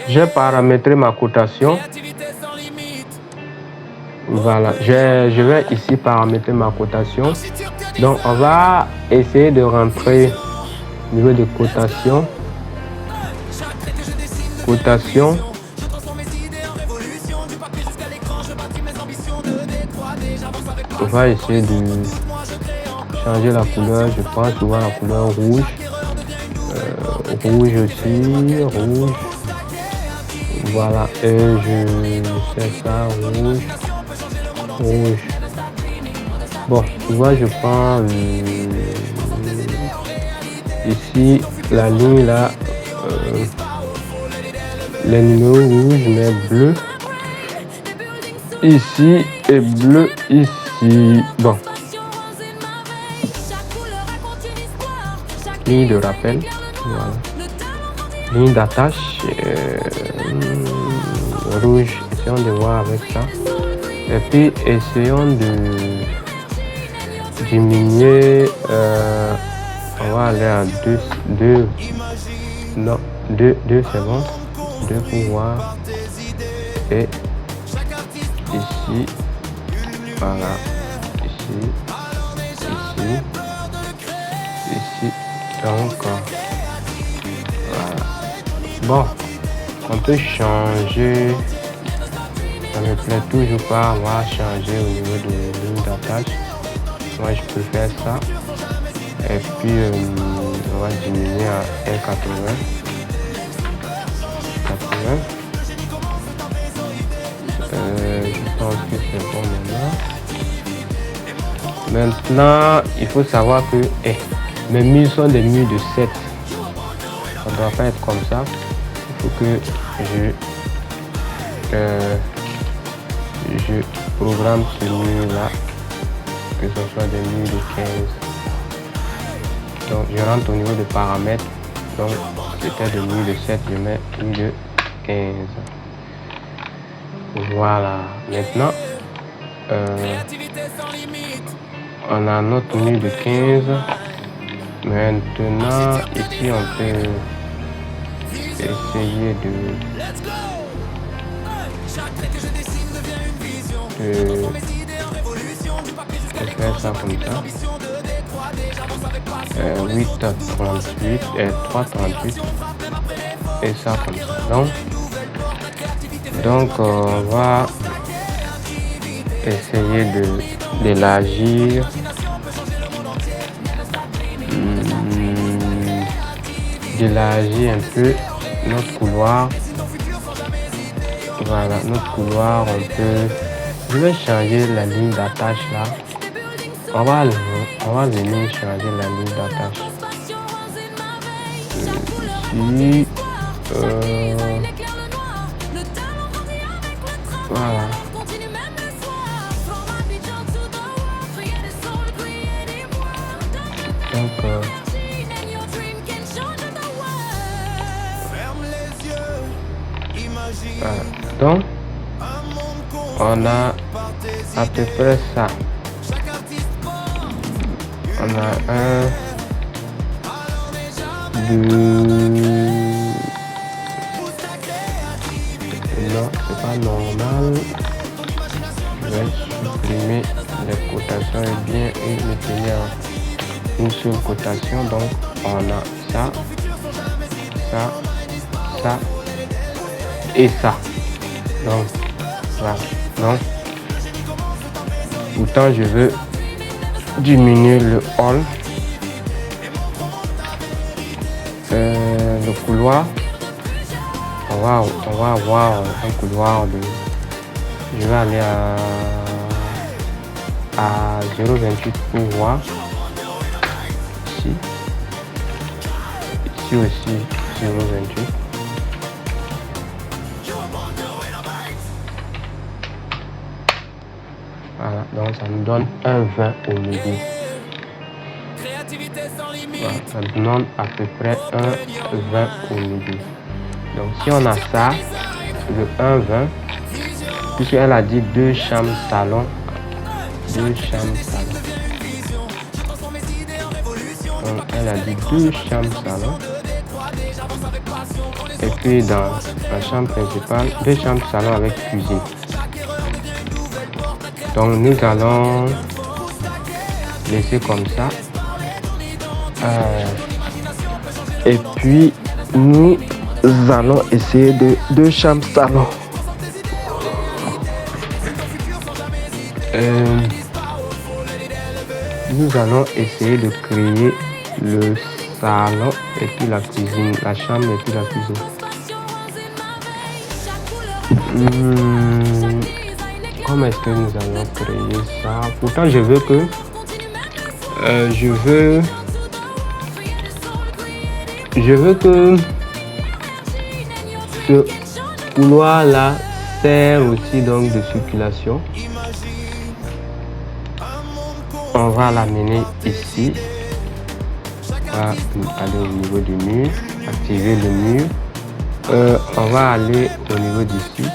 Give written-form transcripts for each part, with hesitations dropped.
J'ai paramétré ma cotation. Voilà, je vais ici paramétrer ma cotation. Donc, on va essayer de rentrer au niveau de cotation. Cotation. On va essayer de changer la couleur. Je prends souvent la couleur rouge. Rouge aussi, rouge. Voilà, et je fais ça, rouge, rouge. Bon, souvent je prends ici la ligne là, les numéros rouges, mais bleu ici et bleu ici. Bon, ligne de rappel, voilà. Ligne d'attache, rouge, essayons de voir avec ça. Et puis essayons de diminuer, on va aller à 2, non, 2 c'est bon, 2 pour voir. Et ici, voilà, ici, donc, voilà. Bon, on peut changer, ça me plaît toujours pas, on va changer au niveau de ligne d'attache. Moi je préfère ça. Et puis on va diminuer à 1,80. 80. Je pense que c'est bon maintenant. Maintenant, il faut savoir que mes murs sont des murs de 7. Ça ne doit pas être comme ça. Il faut que je programme ce mur là, que ce soit des murs de 15. Donc je rentre au niveau de paramètres. Donc c'était de mur de 7, je mets mur de 15. Voilà. Maintenant on a notre mur de 15. Maintenant ici on peut essayer de faire ça comme ça. 8,38 et 3,38 et ça comme ça. Donc on va essayer d'élargir un peu notre couloir. Voilà, notre couloir, on peut, je vais changer la ligne d'attache là. On va venir changer la ligne d'attache ici. Voilà. Donc voilà. Donc on a à peu près ça. On a 1, 2. Non, c'est pas normal. Je vais supprimer les cotations et bien me tenir une seule cotation. Donc on a ça, ça, ça et ça. Donc voilà. Donc pourtant je veux diminuer le hall, le couloir. On va avoir un couloir de, je vais aller à 0,28 pour voir ici aussi 0,28. Voilà, donc ça nous donne 1,20 au milieu. Voilà, ça nous donne à peu près 1,20 au milieu. Donc si on a ça, le 1,20, puisqu'elle a dit 2 chambres salon, 2 chambres salon. Donc elle a dit 2 chambres salon. Et puis dans la chambre principale, 2 chambres salon avec cuisine. Donc nous allons laisser comme ça. Et puis nous allons essayer de 2 chambres salon. Nous allons essayer de créer le salon et puis la cuisine, la chambre et puis la cuisine. Comment est-ce que nous allons créer ça? Pourtant, je veux que ce couloir là sert aussi donc de circulation. On va l'amener ici. On va aller au niveau du mur, activer le mur. On va aller au niveau d'ici.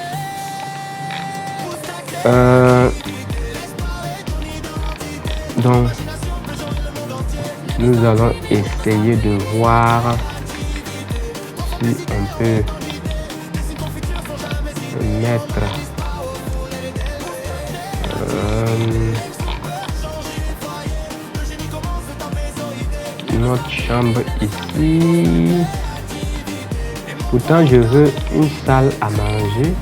Donc, nous allons essayer de voir si on peut mettre notre chambre ici. Pourtant, je veux une salle à manger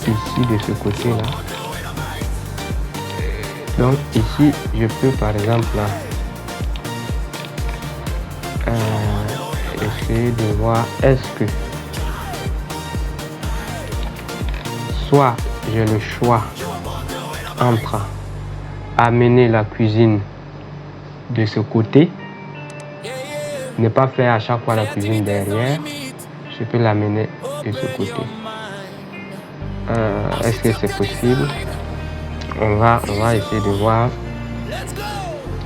ici de ce côté là. Donc ici, je peux par exemple essayer de voir est-ce que soit j'ai le choix entre amener la cuisine de ce côté, ne pas faire à chaque fois la cuisine derrière, je peux l'amener de ce côté. Est-ce que c'est possible? On va essayer de voir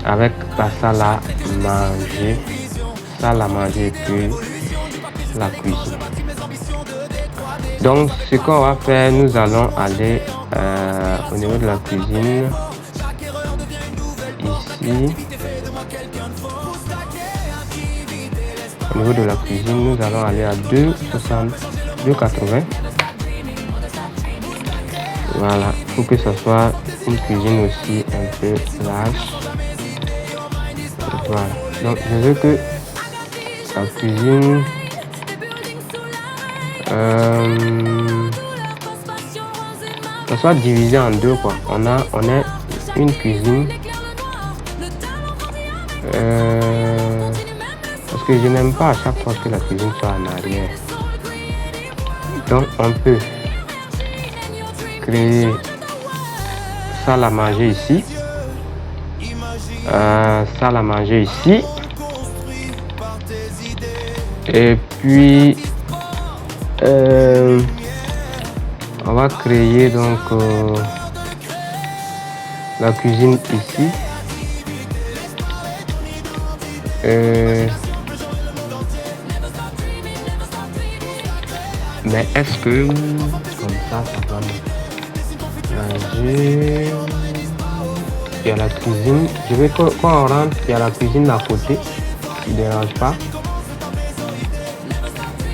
avec la salle à manger et puis la cuisine. Donc ce qu'on va faire, nous allons aller au niveau de la cuisine ici. Au niveau de la cuisine, nous allons aller à 2,80. Voilà, il faut que ce soit une cuisine aussi un peu large. Voilà, donc je veux que la cuisine ça soit divisée en deux quoi. On a une cuisine parce que je n'aime pas à chaque fois que la cuisine soit en arrière. Donc on peut créer salle à manger ici, salle à manger ici, et puis on va créer donc la cuisine ici. Mais est-ce que comme ça va manger? Il y a la cuisine. Je vais quand on rentre, il y a la cuisine à côté qui ne dérange pas.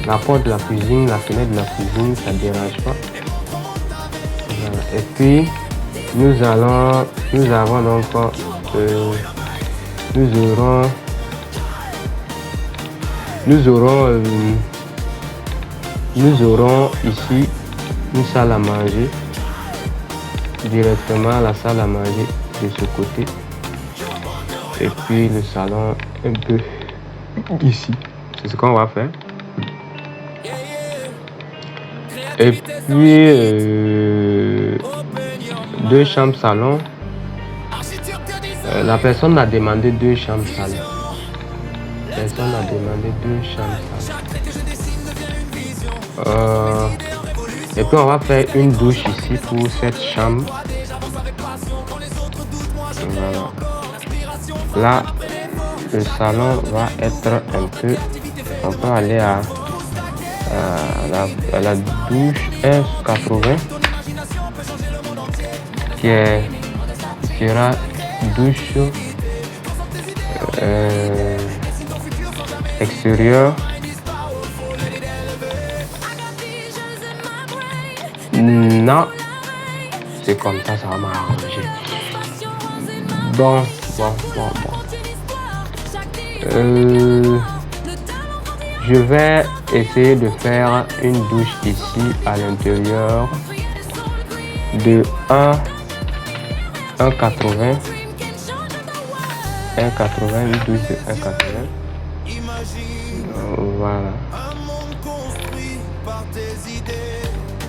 La porte de la cuisine, la fenêtre de la cuisine, ça ne dérange pas. Voilà. Et puis nous avons donc nous aurons ici une salle à manger, directement la salle à manger de ce côté, et puis le salon un peu ici. C'est ce qu'on va faire. Et puis 2 chambres salon. La personne a demandé 2 chambres salon. Personne a demandé 2 chambres salon. Et puis on va faire une douche ici pour cette chambre. Voilà. Là, le salon va être un peu. On peut aller à la douche 1,80 qui sera douche extérieure Non, c'est comme ça va m'arranger. Bon. Je vais essayer de faire une douche ici à l'intérieur de 1,80. 1,80, une douche de 1,80. Voilà.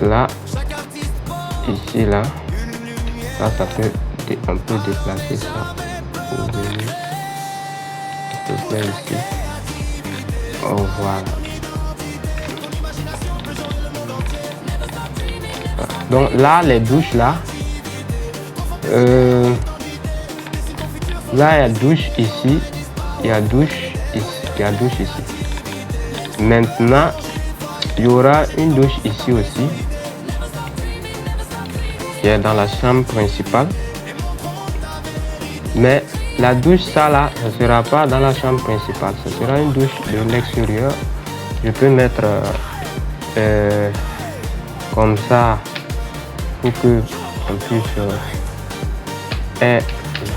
Là, ici, là, ça peut, on peut déplacer ça. S'il te plaît, ici. Oh, voilà. Donc là, les douches, là, là, il y a douche ici, il y a douche ici, il y a douche ici. Maintenant, il y aura une douche ici aussi, qui est dans la chambre principale. Mais la douche, ça là, ce ne sera pas dans la chambre principale, ce sera une douche de l'extérieur. Je peux mettre comme ça pour que on puisse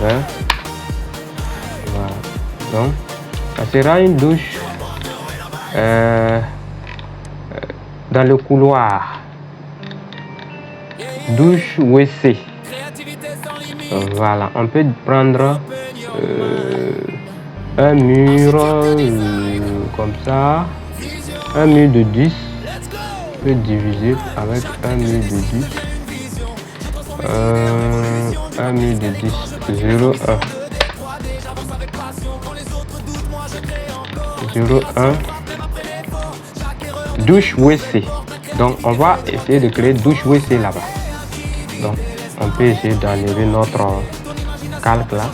voilà. Donc, ça sera une douche dans le couloir. Douche WC. Voilà, on peut prendre un mur comme ça, un mur de 10. On peut diviser avec un mur de 10. Un mur de 10, 0,1. 0,1. Douche WC. Donc on va essayer de créer douche WC là-bas. Donc on peut essayer d'enlever notre calque là.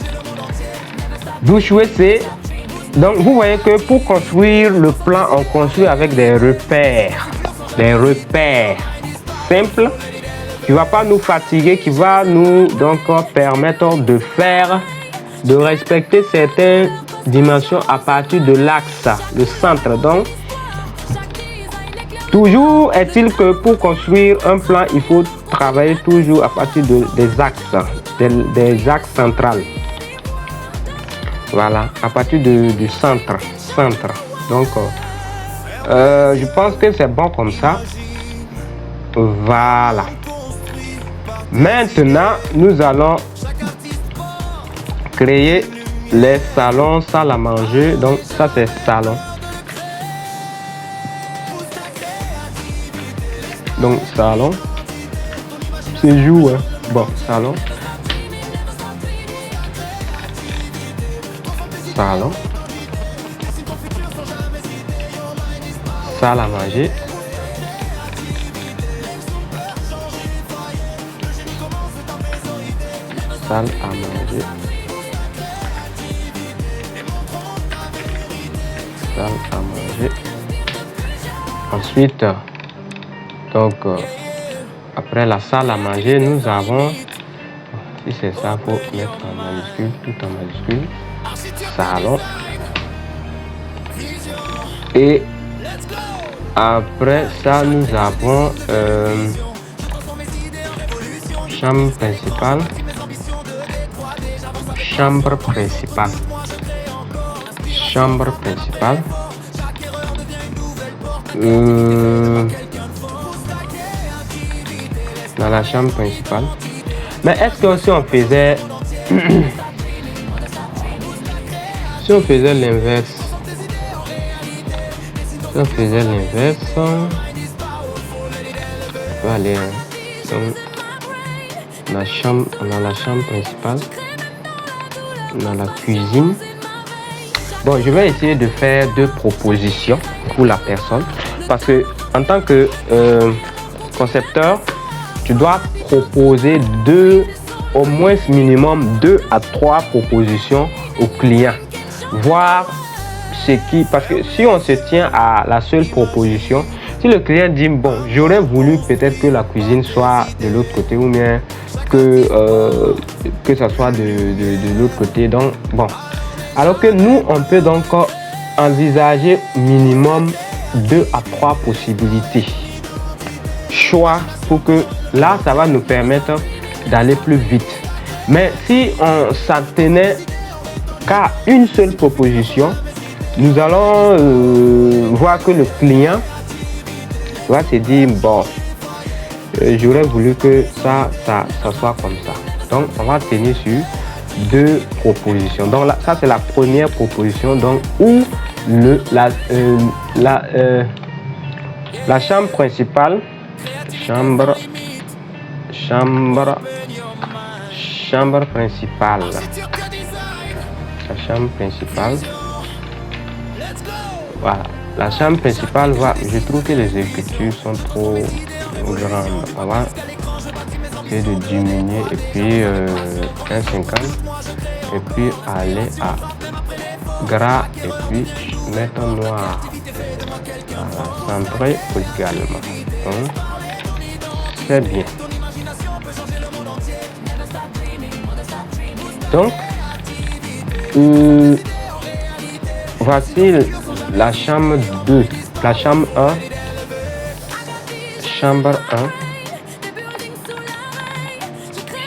Douche WC. Donc vous voyez que pour construire le plan, on construit avec des repères. Des repères simples qui ne va pas nous fatiguer, qui va nous donc permettre de respecter certaines dimensions à partir de l'axe, le centre. Donc, toujours est-il que pour construire un plan, il faut travailler toujours à partir des axes, des axes centrales. Voilà, à partir du centre. Donc, je pense que c'est bon comme ça. Voilà. Maintenant, nous allons créer les salons, salle à manger. Donc, ça, c'est salon. Donc, salon. C'est jour, hein. Bon, salon. Salon. Salle à manger. Salle à manger. Salle à manger. Ensuite, donc, après la salle à manger, nous avons, si c'est ça, il faut mettre en majuscule, tout en majuscule, salon. Et après ça, nous avons chambre principale. Chambre principale. Chambre principale. Dans la chambre principale. Mais est-ce que si on faisait si on faisait l'inverse, si on faisait l'inverse, on peut aller dans la chambre, on a la chambre principale, on a la cuisine. Bon, je vais essayer de faire deux propositions pour la personne parce que en tant que concepteur, tu dois proposer au moins minimum 2 à 3 propositions au client, voir ce qui, parce que si on se tient à la seule proposition, si le client dit bon, j'aurais voulu peut-être que la cuisine soit de l'autre côté ou bien que ça soit de l'autre côté, donc bon, alors que nous on peut donc envisager minimum 2 à 3 possibilités. choix pour que là, ça va nous permettre d'aller plus vite. Mais si on s'attenait qu'à une seule proposition, nous allons voir que le client va se dire, bon, j'aurais voulu que ça soit comme ça. Donc, on va tenir sur deux propositions. Donc, là, ça, c'est la première proposition. Donc, où la chambre principale, chambre principale. La chambre principale. Voilà. La chambre principale va. Je trouve que les écritures sont trop grandes. On va essayer de diminuer et puis 1,50 et puis aller à gras et puis mettre en noir. Voilà, centré également. C'est bien. Donc, voici la chambre 2, la chambre 1, chambre 1,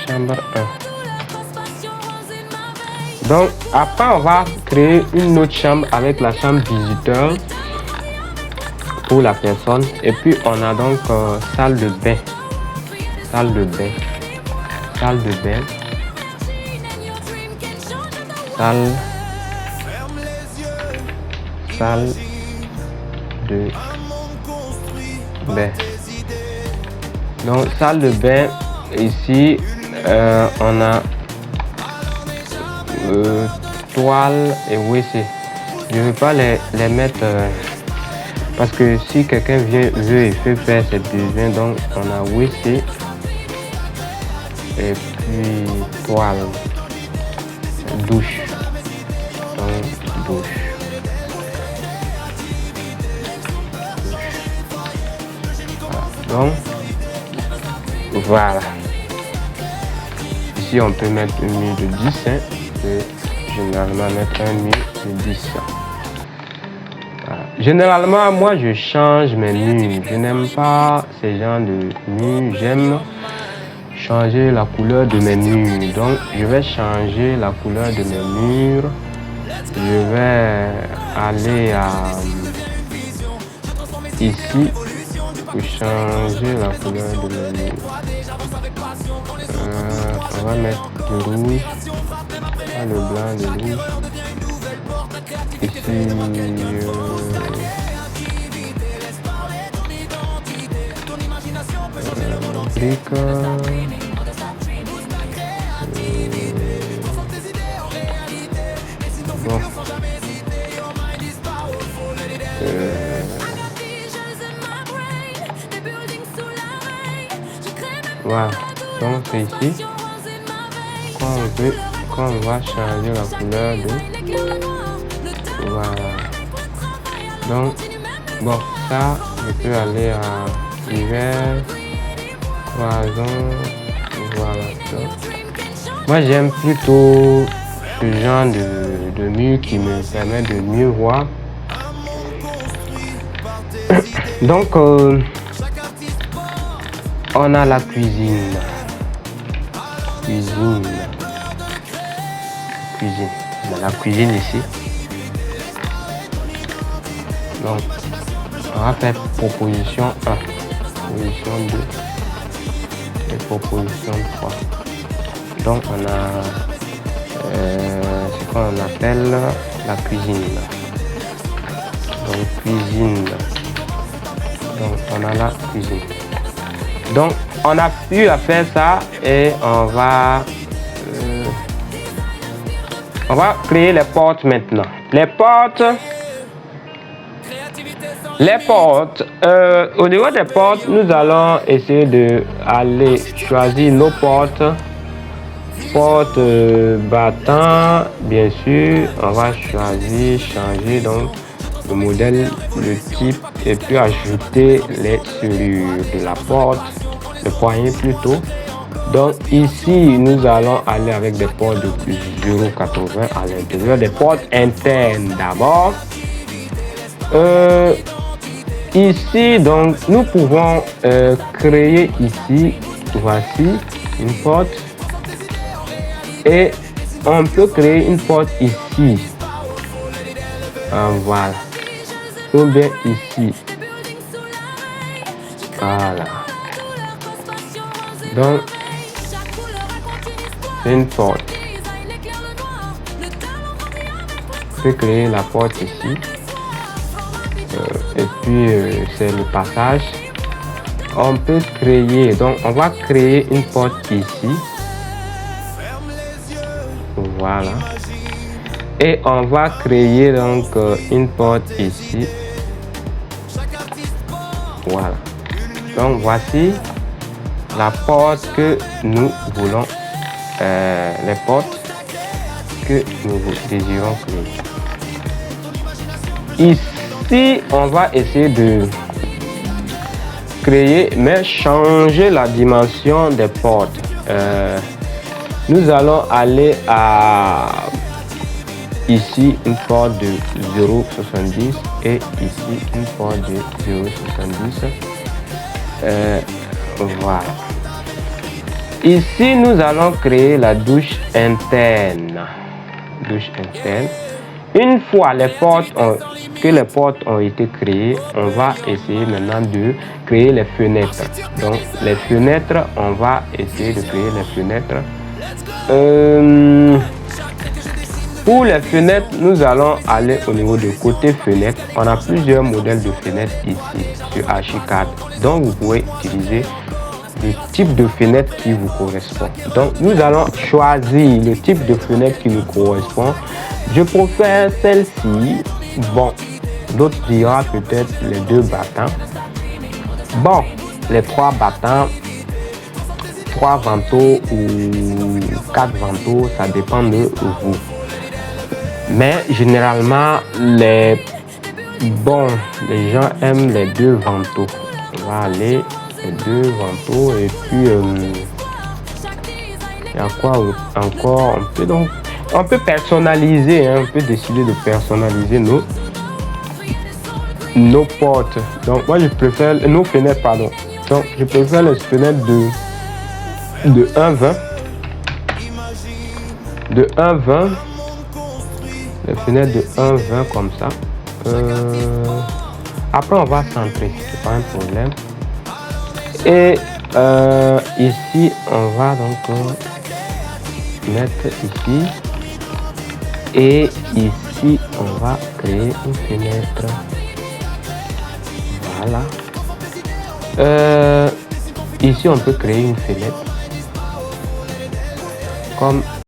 chambre 1. Donc, après, on va créer une autre chambre avec la chambre visiteur pour la personne. Et puis, on a donc salle de bain, salle de bain, salle de bain. Salle de bain. Donc, salle de bain, ici, on a toile et WC. Je ne veux pas les mettre parce que si quelqu'un veut et fait faire ses besoins, donc on a WC et puis toile. Douche. Donc, douche. Voilà. Donc, voilà. Ici, on peut mettre un mur de 10. Hein. On peut généralement mettre un mur de 10. Voilà. Généralement, moi, je change mes murs. Je n'aime pas ces genres de murs. J'aime changer la couleur de mes murs. Donc, je vais changer la couleur de mes murs. Je vais aller à ici pour changer la couleur de mes murs. On va mettre du rouge, le blanc, le rouge. Ici, brique. Bon. Voilà, donc c'est ici quand on va changer la couleur de. Voilà. Donc, bon, ça, je peux aller à hiver, croissant, voilà. Donc, moi, j'aime plutôt ce genre de mur qui me permet de mieux voir. Donc, on a la cuisine. On a la cuisine ici. Donc, on va faire proposition 1, proposition 2 et proposition 3. Donc, on a ce qu'on appelle la cuisine. Donc, cuisine. Donc, on a la cuisine. Donc, on a pu faire ça et on va créer les portes maintenant. Les portes, au niveau des portes, nous allons essayer de aller choisir nos portes. Porte battant, bien sûr, on va choisir, changer donc le modèle, le type et puis ajouter les serrures de la porte, le poignet plutôt. Donc ici, nous allons aller avec des portes de 0,80 à l'intérieur, des portes internes d'abord. ici, donc, nous pouvons créer ici, voici, une porte. Et on peut créer une porte ici. Voilà. Ou bien ici. Voilà. Donc, une porte. On peut créer la porte ici. Et puis, c'est le passage. On peut créer. Donc, on va créer une porte ici. Voilà. Et on va créer donc une porte ici. Voilà. Donc voici la porte que nous voulons, les portes que nous désirons créer. Ici, on va essayer de créer, mais changer la dimension des portes. Nous allons aller à ici une porte de 0,70 et ici une porte de 0,70. Voilà. Ici, nous allons créer la douche interne. Douche interne. Une fois que les portes ont été créées, on va essayer maintenant de créer les fenêtres. Donc, les fenêtres, on va essayer de créer les fenêtres. Pour les fenêtres, nous allons aller au niveau de côté fenêtre. On a plusieurs modèles de fenêtres ici sur Archicad. Donc, vous pouvez utiliser le type de fenêtre qui vous correspond. Donc, nous allons choisir le type de fenêtre qui nous correspond. Je préfère celle-ci. Bon, d'autres diront peut-être les 2 battants. Bon, les 3 battants, 3 vantaux ou 4 vantaux, ça dépend de vous. Mais généralement, les gens aiment les 2 vantaux. On va aller les 2 vantaux et puis il y a quoi encore? On peut personnaliser, hein, on peut décider de personnaliser nos portes. Donc moi je préfère nos fenêtres, pardon. Donc je préfère les fenêtres de 1,20. De 1,20. Les fenêtres de 1,20 comme ça. Après on va centrer, c'est pas un problème. Et ici on va donc mettre ici. Et ici on va créer une fenêtre. Voilà. Ici on peut créer une fenêtre comme